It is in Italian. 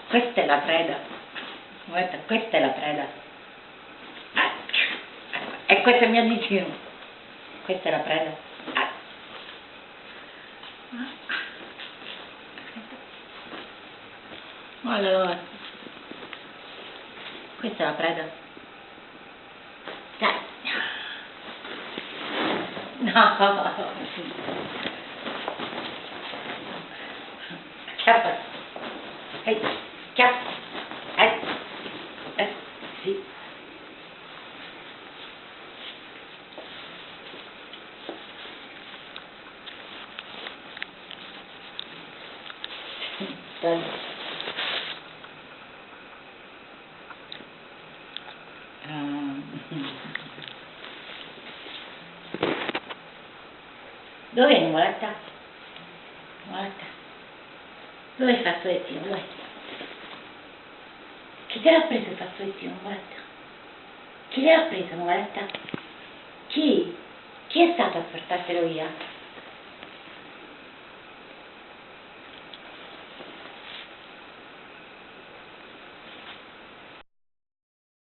Questa è la preda. Guarda, questa è la preda. E questo è il mio vicino. Questa è la preda. Allora, questa è la preda. Dai. No. Chiappa. Chiappa. Sì. Dai. Dove vieni, Moletta? Moletta? Dove è il fazzolettino? Dove? Chi te l'ha preso il fazzolettino, Moletta? Chi te l'ha preso, Moletta? Chi? Chi è stato a portartelo via?